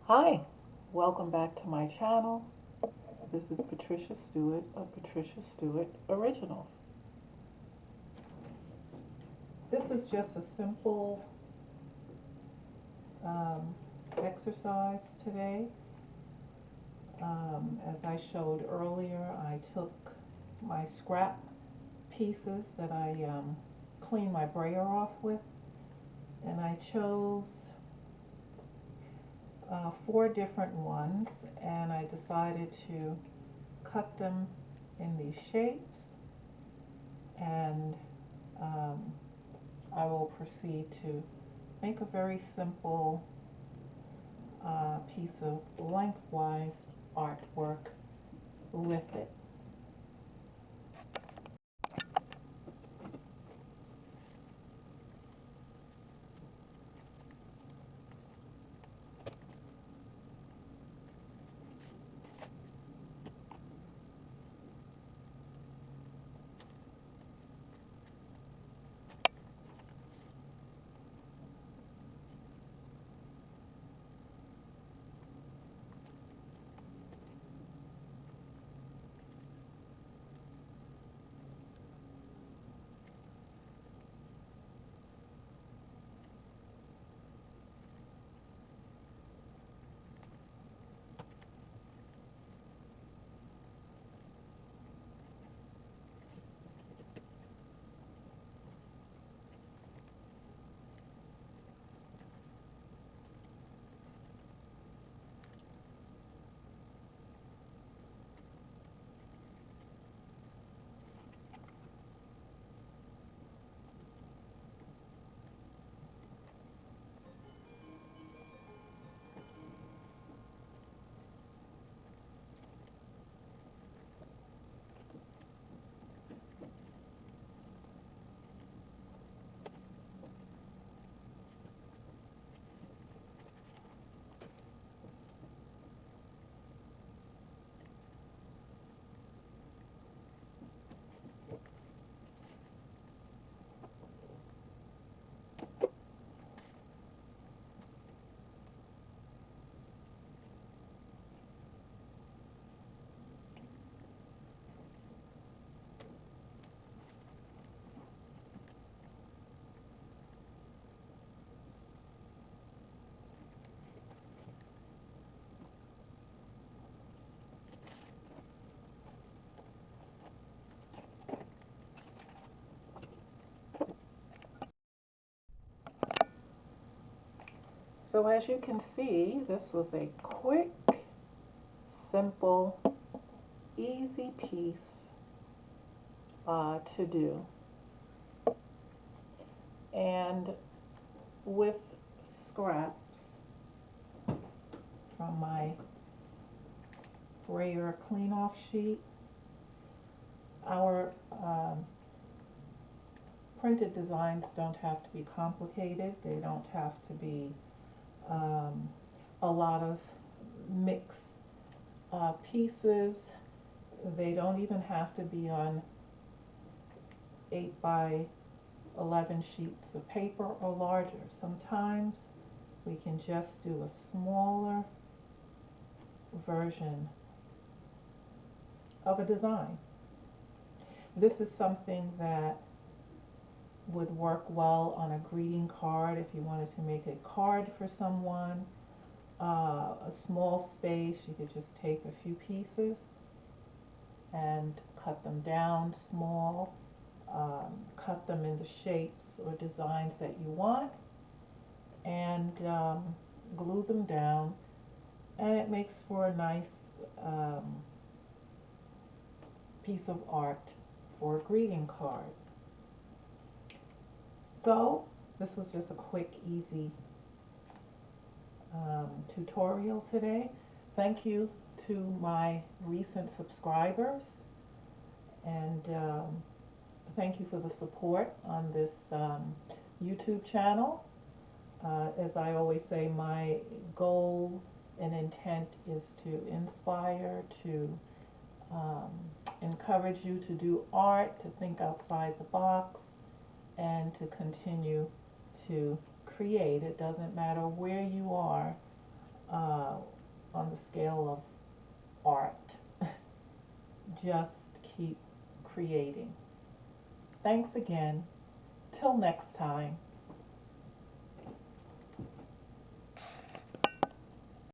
Hi, welcome back to my channel. This is Patricia Stuart of Patricia Stuart Originals. This is just a simple um, exercise today. As I showed earlier, I took my scrap pieces that I cleaned my brayer off with, and I chose four different ones, and I decided to cut them in these shapes, and I will proceed to make a very simple piece of lengthwise artwork with it. So as you can see, this was a quick, simple, easy piece to do. And with scraps from my Brayer clean off sheet, our printed designs don't have to be complicated. They don't have to be um, a lot of mix pieces. They don't even have to be on 8 by 11 sheets of paper or larger. Sometimes we can just do a smaller version of a design. This is something that would work well on a greeting card if you wanted to make a card for someone. A small space, you could just take a few pieces and cut them down small, cut them in the shapes or designs that you want, and glue them down, and it makes for a nice piece of art for a greeting card. So this was just a quick, easy tutorial today. Thank you to my recent subscribers, and thank you for the support on this YouTube channel. As I always say, my goal and intent is to inspire, to um, encourage you to do art, to think outside the box, and to continue to create. It doesn't matter where you are, scale of art. Just keep creating. Thanks again. Till next time.